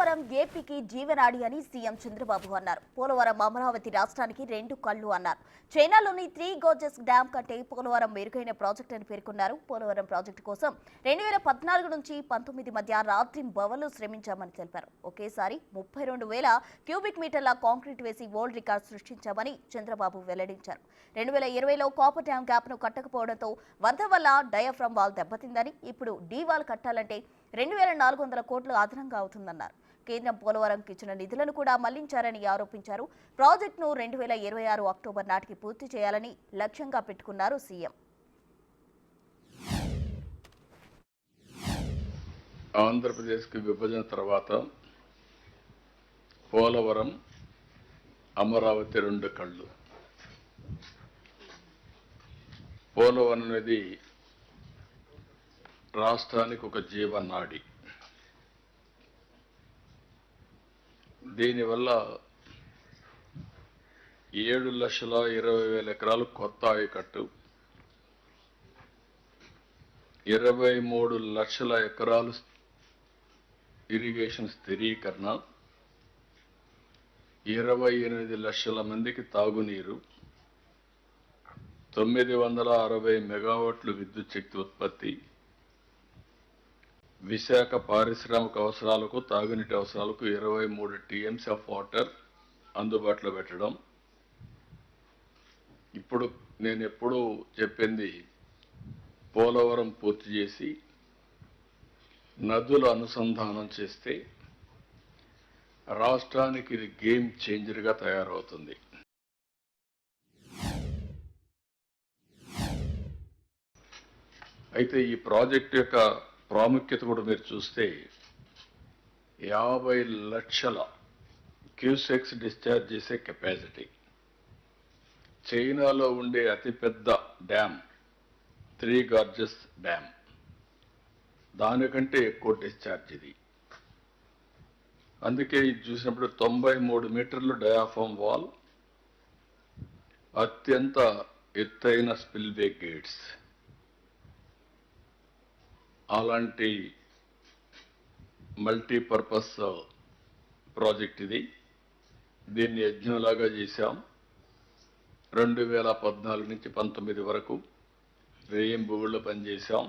పోలవరం ఏపీకి జీవనాడి అని సీఎం చంద్రబాబు అన్నారు. పోలవరం అమరావతి రాష్ట్రానికి రెండు కళ్ళు అన్నారు. చైనాలోని 3 గోర్జెస్ డ్యాం కంటే పోలవరం మెరుగైన ప్రాజెక్టు అని పేర్కొన్నారు. పోలవరం ప్రాజెక్టు కోసం 2014 నుంచి 19 మధ్య రాత్రింబవళ్లు శ్రమించామని తెలిపారు. ఒకేసారి 32,000 క్యూబిక్ మీటర్ల కాంక్రీట్ వేసి వరల్డ్ రికార్డు సృష్టించామని చంద్రబాబు వెల్లడించారు. 2020లో కాపర్ డ్యాం గ్యాప్ను కట్టకపోవడంతో వరద వల్ల డయాఫ్రమ్ వాల్ దెబ్బతిందని, ఇప్పుడు డీ వాల్ కట్టాలంటే 2,400 కోట్లు అదనంగా అవుతుందన్నారు. కేంద్రం పోలవరంకి ఇచ్చిన నిధులను కూడా మళ్లించారని ఆరోపించారు. ప్రాజెక్టును 2026 అక్టోబర్ నాటికి పూర్తి చేయాలని లక్ష్యంగా పెట్టుకున్నారు సీఎం. ఆంధ్రప్రదేశ్కి విభజన తర్వాత పోలవరం అమరావతి రెండు కళ్ళు. పోలవరం అనేది రాష్ట్రానికి ఒక జీవనాడి. దీనివల్ల 7,20,000 ఎకరాలు కొత్త ఆయకట్టు, 23 లక్షల ఎకరాలు ఇరిగేషన్ స్థిరీకరణ, 28 లక్షల మందికి తాగునీరు, 960 మెగావాట్లు విద్యుత్ శక్తి ఉత్పత్తి, విశాఖ పారిశ్రామిక అవసరాలకు, తాగునీటి అవసరాలకు 23 టీఎంసీ ఆఫ్ వాటర్ అందుబాటులో పెట్టడం. ఇప్పుడు నేను ఎప్పుడూ చెప్పింది, పోలవరం పూర్తి చేసి నదుల అనుసంధానం చేస్తే రాష్ట్రానికి ఇది గేమ్ చేంజర్గా తయారవుతుంది. అయితే ఈ ప్రాజెక్టు యొక్క ప్రాముఖ్యత కూడా మీరు చూస్తే 50 లక్షల క్యూసెక్స్ డిశ్చార్జ్ చేసే కెపాసిటీ. చైనాలో ఉండే అతిపెద్ద డ్యామ్ 3 గార్జెస్ డ్యామ్, దానికంటే ఎక్కువ డిశ్చార్జ్ ఇది. అందుకే ఇది చూసినప్పుడు 93 మీటర్లు డయాఫ్రమ్ వాల్, అత్యంత ఎత్తైన స్పిల్వే గేట్స్. అలాంటి మల్టీపర్పస్ ప్రాజెక్ట్ ఇది. దీన్ని యజ్ఞంలాగా చేశాం. 2014 నుంచి 19 వరకు రేయింబుగుళ్ళు పనిచేశాం.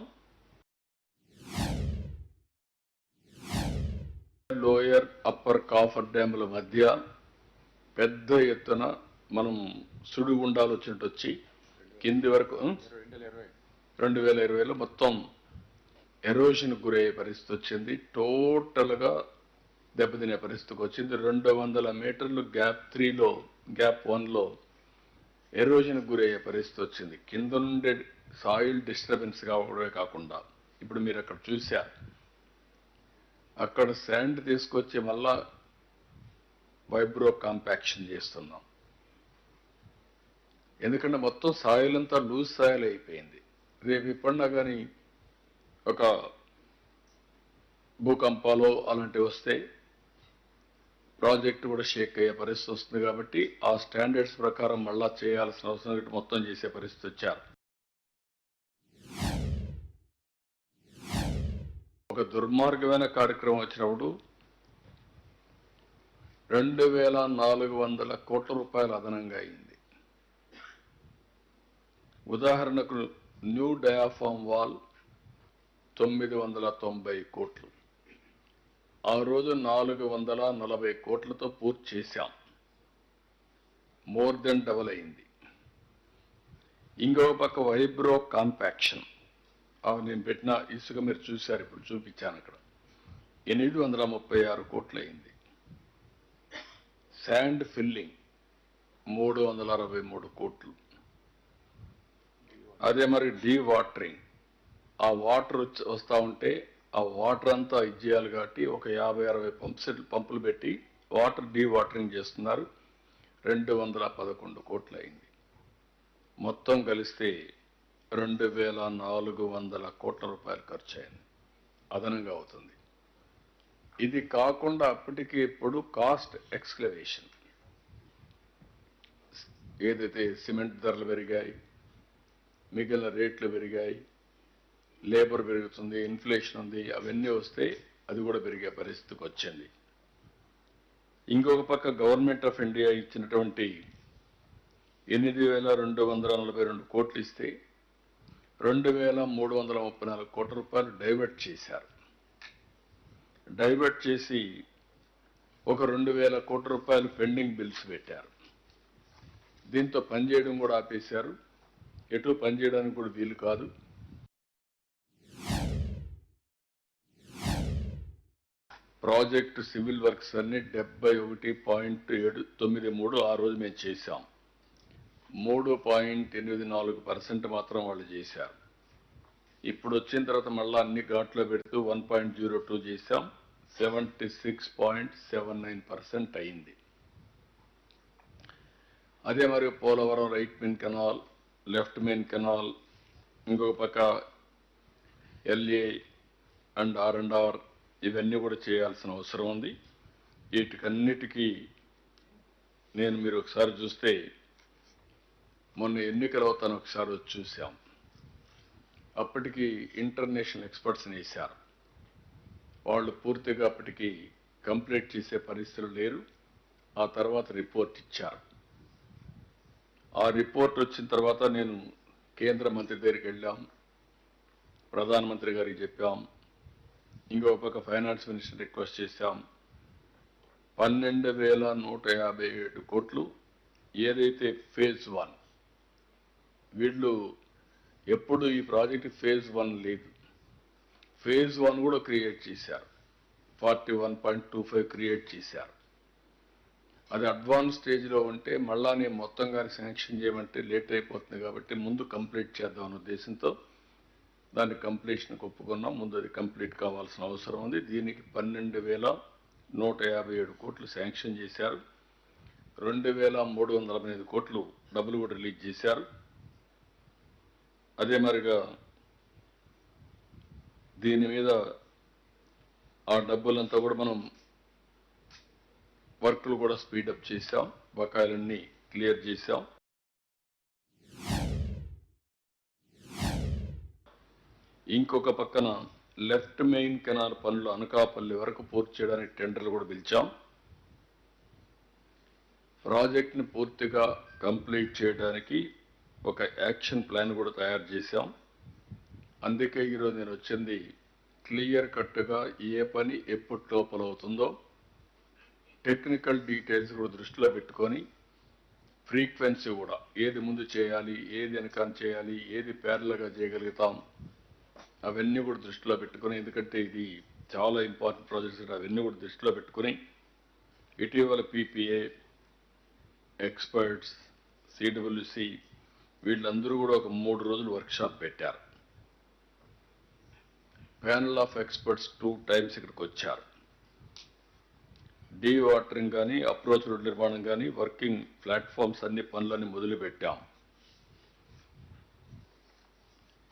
లోయర్ అప్పర్ కాఫర్ డ్యాముల మధ్య పెద్ద ఎత్తున మనం సుడిగుండాలు వచ్చినట్టు వచ్చి కింది వరకు 2020లో మొత్తం ఎరోషన్ గురయ్యే పరిస్థితి వచ్చింది. టోటల్గా దెబ్బతినే పరిస్థితికి వచ్చింది. 200 మీటర్లు గ్యాప్ 3లో, గ్యాప్ 1లో ఎరోషన్ గురయ్యే పరిస్థితి వచ్చింది. కింద నుండే సాయిల్ డిస్టర్బెన్స్ కావడమే కాకుండా, ఇప్పుడు మీరు అక్కడ చూశారు, అక్కడ శాండ్ తీసుకొచ్చి మళ్ళా వైబ్రో కాంపాక్షన్ చేస్తున్నాం. ఎందుకంటే మొత్తం సాయిల్ అంతా లూజ్ సాయిల్ అయిపోయింది. రేపు ఇప్పుడన్నా కానీ ఒక భూకంపాలు అలాంటివి వస్తే ప్రాజెక్టు కూడా షేక్ అయ్యే పరిస్థితి వస్తుంది. కాబట్టి ఆ స్టాండర్డ్స్ ప్రకారం మళ్ళా చేయాల్సిన అవసరం మొత్తం చేసే పరిస్థితి వచ్చారు. ఒక దుర్మార్గమైన కార్యక్రమం వచ్చినప్పుడు 2,400 కోట్ల రూపాయలు అదనంగా అయింది. ఉదాహరణకు న్యూ డయాఫ్రామ్ వాల్ 990 కోట్లు. ఆ రోజు 440 కోట్లతో పూర్తి చేశాం. మోర్ దెన్ డబల్ అయింది. ఇంకో పక్క వైబ్రో కాంపాక్షన్, నేను పెట్టిన ఇసుక మీరు చూశారు, ఇప్పుడు చూపించాను అక్కడ, 836 కోట్లు అయింది. శాండ్ ఫిల్లింగ్ 363 కోట్లు. అదే మరి డీ వాటరింగ్, ఆ వాటర్ వస్తూ ఉంటే ఆ వాటర్ అంతా ఇచ్చేయాలి కాబట్టి ఒక 50-60 పంపులు పెట్టి వాటర్ డీ వాటరింగ్ చేస్తున్నారు. 211 కోట్లు అయింది. మొత్తం కలిస్తే 2,400 కోట్ల రూపాయలు ఖర్చు అయింది, అదనంగా అవుతుంది. ఇది కాకుండా అప్పటికి ఇప్పుడు కాస్ట్ ఎక్స్క్లవేషన్, ఏదైతే సిమెంట్ ధరలు పెరిగాయి, మిగిలిన రేట్లు పెరిగాయి, లేబర్ పెరుగుతుంది, ఇన్ఫ్లేషన్ ఉంది, అవన్నీ వస్తే అది కూడా పెరిగే పరిస్థితికి వచ్చింది. ఇంకొక పక్క గవర్నమెంట్ ఆఫ్ ఇండియా ఇచ్చినటువంటి 8,242 కోట్లు ఇస్తే 2,334 కోట్ల రూపాయలు డైవర్ట్ చేశారు. డైవర్ట్ చేసి ఒక 2,000 కోట్ల రూపాయలు పెండింగ్ బిల్స్ పెట్టారు. దీంతో పనిచేయడం కూడా ఆపేశారు. ఎటు పనిచేయడానికి కూడా వీలు కాదు. ప్రాజెక్టు సివిల్ వర్క్స్ అన్ని 71.793 ఆ రోజు మేము చేశాం. 3.84% మాత్రం వాళ్ళు చేశారు. ఇప్పుడు వచ్చిన తర్వాత మళ్ళీ అన్ని ఘాట్లో పెడుతూ 1.02 చేశాం. 76.79% అయింది. అదే మరి Polavaram right main canal, left main canal, ఇంకొక పక్క LA అండ్ R&R ఇవన్నీ కూడా చేయాల్సిన అవసరం ఉంది. వీటికన్నిటికీ మీరు ఒకసారి చూస్తే మొన్న ఎన్నికల అవుతాను ఒకసారి వచ్చి చూసాం. అప్పటికి ఇంటర్నేషనల్ ఎక్స్పర్ట్స్ని వేశారు. వాళ్ళు పూర్తిగా అప్పటికి కంప్లీట్ చేసే పరిస్థితులు లేరు. ఆ తర్వాత రిపోర్ట్ ఇచ్చారు. ఆ రిపోర్ట్ వచ్చిన తర్వాత నేను కేంద్ర మంత్రి దగ్గరికి వెళ్ళాం, ప్రధానమంత్రి గారికి చెప్పాం, ఇంకొక పక్క ఫైనాన్స్ మినిస్టర్ రిక్వెస్ట్ చేశాం. 12,157 కోట్లు ఏదైతే ఫేజ్ 1, వీళ్ళు ఎప్పుడు ఈ ప్రాజెక్ట్ ఫేజ్ 1 లేదు, ఫేజ్ 1 కూడా క్రియేట్ చేశారు. 41.25 క్రియేట్ చేశారు. అది అడ్వాన్స్ స్టేజ్లో ఉంటే మళ్ళా నేను మొత్తం కానీ శాంక్షన్ చేయమంటే లేట్ అయిపోతుంది కాబట్టి ముందు కంప్లీట్ చేద్దాం అనే ఉద్దేశంతో దాని కంప్లీషన్కి ఒప్పుకున్నాం. ముందు అది కంప్లీట్ కావాల్సిన అవసరం ఉంది. దీనికి 12,157 కోట్లు శాంక్షన్ చేశారు. 2,318 కోట్లు డబ్బులు కూడా రిలీజ్ చేశారు. అదే మరిగా దీని మీద ఆ డబ్బులంతా కూడా మనం వర్క్లు కూడా స్పీడప్ చేశాం, బకాయిలన్నీ క్లియర్ చేశాం. ఇంకొక పక్కన లెఫ్ట్ మెయిన్ కెనాల్ పనులు అనకాపల్లి వరకు పూర్తి చేయడానికి టెండర్లు కూడా పిలిచాం. ప్రాజెక్ట్ని పూర్తిగా కంప్లీట్ చేయడానికి ఒక యాక్షన్ ప్లాన్ కూడా తయారు చేశాం. అందుకే ఈరోజు నేను వచ్చింది క్లియర్ కట్గా ఏ పని ఎప్పుడు లోపల అవుతుందో టెక్నికల్ డీటెయిల్స్ కూడా దృష్టిలో పెట్టుకొని ఫ్రీక్వెన్సీ కూడా ఏది ముందు చేయాలి, ఏది వెనకాల చేయాలి, ఏది ప్యారల్గా చేయగలుగుతాం అవన్నీ కూడా దృష్టిలో పెట్టుకొని, ఎందుకంటే ఇది చాలా ఇంపార్టెంట్ ప్రాజెక్ట్స్, అవన్నీ కూడా దృష్టిలో పెట్టుకొని ఇటీవల PPA ఎక్స్పర్ట్స్, CWC వీళ్ళందరూ కూడా ఒక 3 రోజులు వర్క్షాప్ పెట్టారు. ప్యానల్ ఆఫ్ ఎక్స్పర్ట్స్ 2 times ఇక్కడికి వచ్చారు. డీ వాటరింగ్ కానీ, అప్రోచ్ రోడ్ నిర్మాణం కానీ, వర్కింగ్ ప్లాట్ఫామ్స్ అన్ని పనులన్నీ మొదలుపెట్టాం.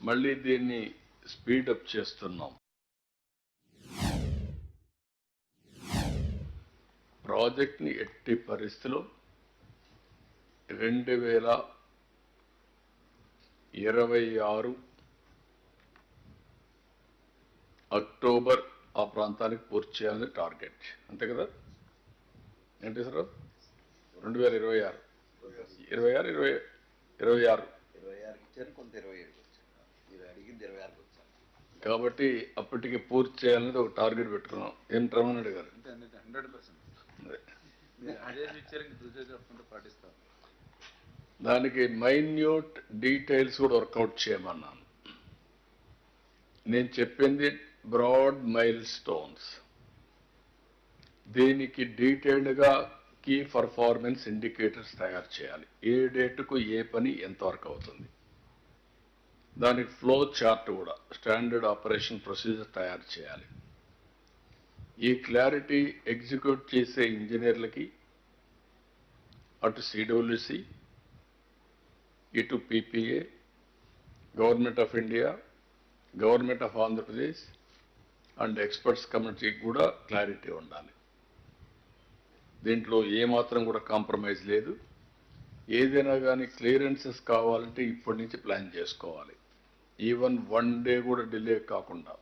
మళ్ళీ దీన్ని స్పీడప్ చేస్తున్నాం. ప్రాజెక్ట్ని ఎట్టి పరిస్థితిలో 2026 అక్టోబర్ ఆ ప్రాంతానికి పూర్తి చేయాలని టార్గెట్. అంతే కదా? ఏంటి సార్? 2026 కాబట్టి అప్పటికి పూర్తి చేయాలనేది ఒక టార్గెట్ పెట్టుకున్నాం. ఏం రమణారెడ్డి గారు? 100%. దానికి మైన్యూట్ డీటెయిల్స్ కూడా వర్కౌట్ చేయమన్నాను. నేను చెప్పింది బ్రాడ్ మైల్ స్టోన్స్. దీనికి డీటెయిల్డ్గా కీ పర్ఫార్మెన్స్ ఇండికేటర్స్ తయారు చేయాలి. ఏ డేటుకు ఏ పని ఎంతవరకు అవుతుంది, దానికి ఫ్లో చార్ట్ కూడా స్టాండర్డ్ ఆపరేషన్ ప్రొసీజర్ తయారు చేయాలి. ఈ క్లారిటీ ఎగ్జిక్యూట్ చేసే ఇంజనీర్లకి, అటు CWC, ఇటు PPA, government of India, government of Andhra Pradesh and experts కమిటీకి కూడా క్లారిటీ ఉండాలి. దీంట్లో ఏమాత్రం కూడా కాంప్రమైజ్ లేదు. ఏదైనా కానీ క్లియరెన్సెస్ కావాలంటే ఇప్పటి నుంచి ప్లాన్ చేసుకోవాలి. ఈవెన్ 1 day కూడా డిలే కాకుండా